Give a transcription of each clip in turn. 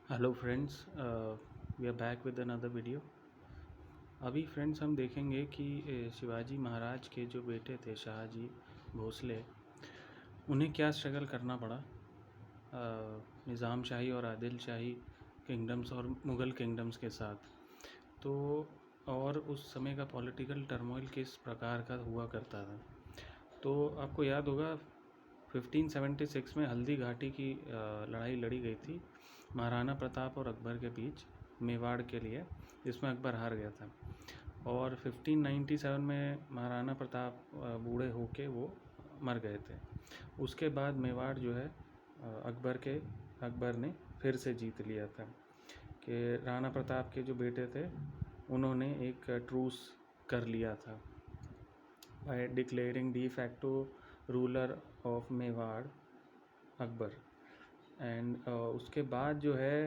Hello friends, we are back with another video. अभी friends हम देखेंगे कि शिवाजी महाराज के जो बेटे थे शाहजी भोसले, उन्हें क्या स्ट्रगल करना पड़ा निज़ाम शाही और आदिल शाही किंगडम्स और मुग़ल किंगडम्स के साथ। तो और उस समय का पॉलिटिकल टर्मोइल किस प्रकार का हुआ करता था। तो आपको याद होगा 1576 में हल्दी घाटी की लड़ाई लड़ी गई थी महाराणा प्रताप और अकबर के बीच मेवाड़ के लिए, जिसमें अकबर हार गया था। और 1597 में महाराणा प्रताप बूढ़े होके वो मर गए थे। उसके बाद मेवाड़ जो है अकबर ने फिर से जीत लिया था कि राणा प्रताप के जो बेटे थे उन्होंने एक ट्रूस कर लिया था by declaring de facto ruler of Mewar Akbar. And उसके बाद जो है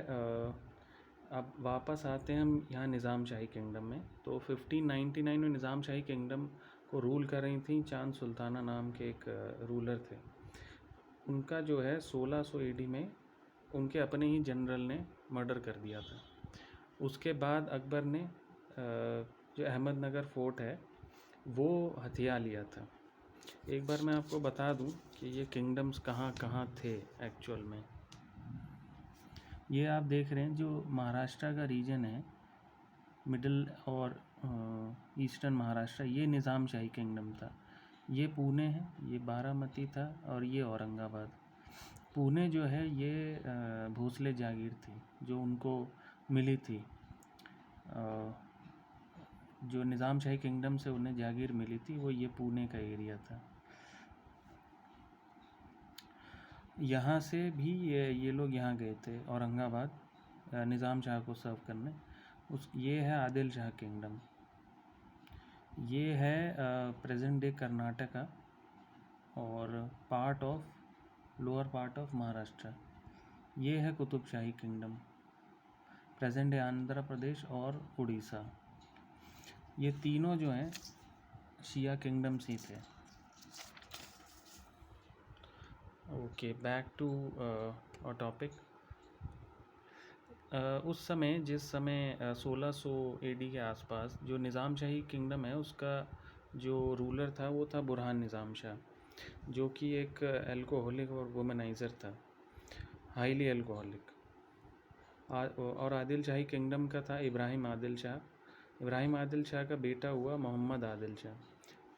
अब वापस आते हैं हम यहाँ निज़ाम शाही किंगडम में। तो 1599 में निज़ाम शाही किंगडम को रूल कर रही थी चांद सुल्ताना नाम के एक रूलर थे। उनका जो है 1600 एडी में उनके अपने ही जनरल ने मर्डर कर दिया था। उसके बाद अकबर ने जो अहमदनगर फोर्ट है वो हथिया लिया था। एक बार मैं आपको बता दूं कि ये किंगडम्स कहाँ कहाँ थे एक्चुअल में। ये आप देख रहे हैं जो महाराष्ट्र का रीजन है, मिडिल और ईस्टर्न महाराष्ट्र, ये निज़ाम शाही किंगडम था। ये पुणे है, ये बारामती था और ये औरंगाबाद। पुणे जो है ये भोसले जागीर थी जो उनको मिली थी, जो निज़ाम शाही किंगडम से उन्हें जागीर मिली थी वो ये पुणे का एरिया था। यहाँ से भी ये लोग यहाँ गए थे औरंगाबाद निज़ाम शाह को सर्व करने। ये है आदिल शाह किंगडम, ये है प्रेजेंट डे कर्नाटका और लोअर पार्ट ऑफ महाराष्ट्र। ये है कुतुब शाही kingdom, present day Andhra Pradesh और उड़ीसा। ये तीनों जो हैं शिया किंगडम्स ही थे। ओके, बैक टू और टॉपिक। उस समय जिस समय 1600 एडी के आसपास जो निज़ाम शाही किंगडम है उसका जो रूलर था वो था बुरहान निज़ाम शाह, जो कि एक एल्कोहलिक और वुमनाइज़र था, हाईली एल्कोहलिक। और आदिल शाही किंगडम का था इब्राहिम आदिल शाह का बेटा हुआ मोहम्मद आदिल शाह।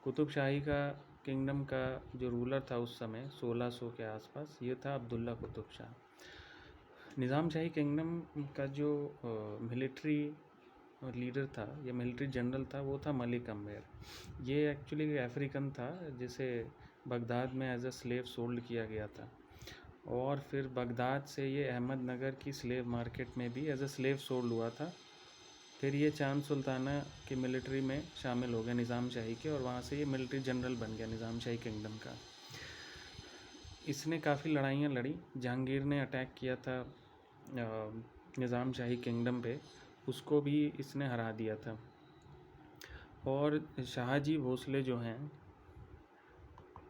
कुतुब शाही का किंगडम का जो रूलर था उस समय 1600 के आसपास, ये था अब्दुल्ला कुतुब शाह। निज़ाम शाही किंगडम का जो मिलिट्री लीडर था या मिलिट्री जनरल था वो था मलिक अम्बेर। ये एक्चुअली अफ्रीकन था जिसे बगदाद में एज अ स्लेव सोल्ड किया गया था और फिर बगदाद से ये अहमदनगर की स्लेव मार्केट में भी एज अ स्लेव सोल्ड हुआ था। फिर ये चांद सुल्ताना की मिलिट्री में शामिल हो गया निज़ाम शाही के, और वहाँ से ये मिलिट्री जनरल बन गया निज़ाम शाही किंगडम का। इसने काफ़ी लड़ाइयाँ लड़ी। जहांगीर ने अटैक किया था निज़ाम शाही किंगडम पे, उसको भी इसने हरा दिया था। और शाहजी भोसले जो हैं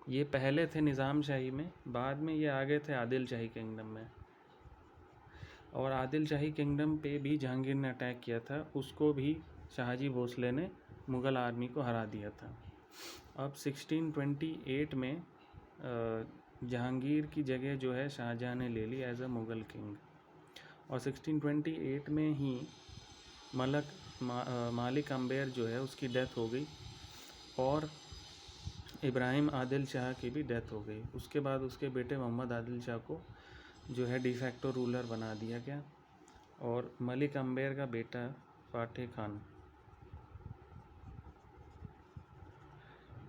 ये पहले थे निज़ाम शाही में, बाद में ये आ गए थे आदिल शाही किंगडम में। और आदिल शाही किंगडम पे भी जहांगीर ने अटैक किया था, उसको भी शाहजी भोसले ने मुग़ल आर्मी को हरा दिया था। अब 1628 में जहांगीर की जगह जो है शाहजहाँ ने ले ली एज अ मुग़ल किंग। और 1628 में ही मालिक अम्बेर जो है उसकी डेथ हो गई और इब्राहिम आदिल शाह की भी डेथ हो गई। उसके बाद उसके बेटे मोहम्मद आदिल शाह को जो है डिफैक्टो रूलर बना दिया गया और मलिक अम्बेर का बेटा फाटेह खान,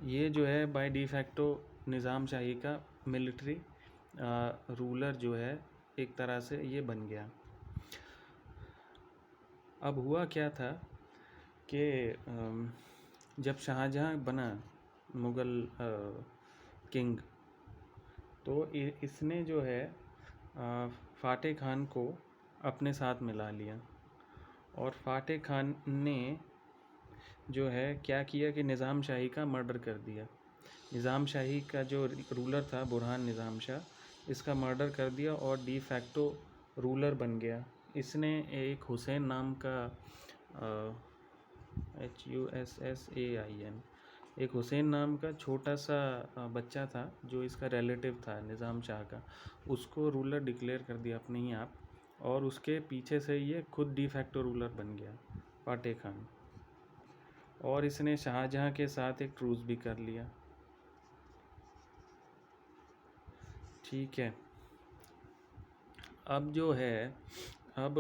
ये जो है बाय डिफैक्टो निज़ाम शाही का मिलिट्री रूलर जो है एक तरह से ये बन गया। अब हुआ क्या था कि जब शाहजहाँ बना मुग़ल किंग, तो इसने जो है फाटेह खान को अपने साथ मिला लिया। और फाटेह खान ने जो है क्या किया कि निज़ाम शाही का मर्डर कर दिया। निज़ाम शाही का जो रूलर था बुरहान निज़ाम शाह, इसका मर्डर कर दिया और डी फैक्टो रूलर बन गया इसने एक हुसैन नाम का HUSSAIN, एक हुसैन नाम का छोटा सा बच्चा था जो इसका रिलेटिव था निज़ाम शाह का, उसको रूलर डिक्लेयर कर दिया अपने ही आप, और उसके पीछे से ये खुद डी फैक्टो रूलर बन गया फाटेह खान। और इसने शाहजहाँ के साथ एक ट्रूस भी कर लिया। ठीक है, अब जो है अब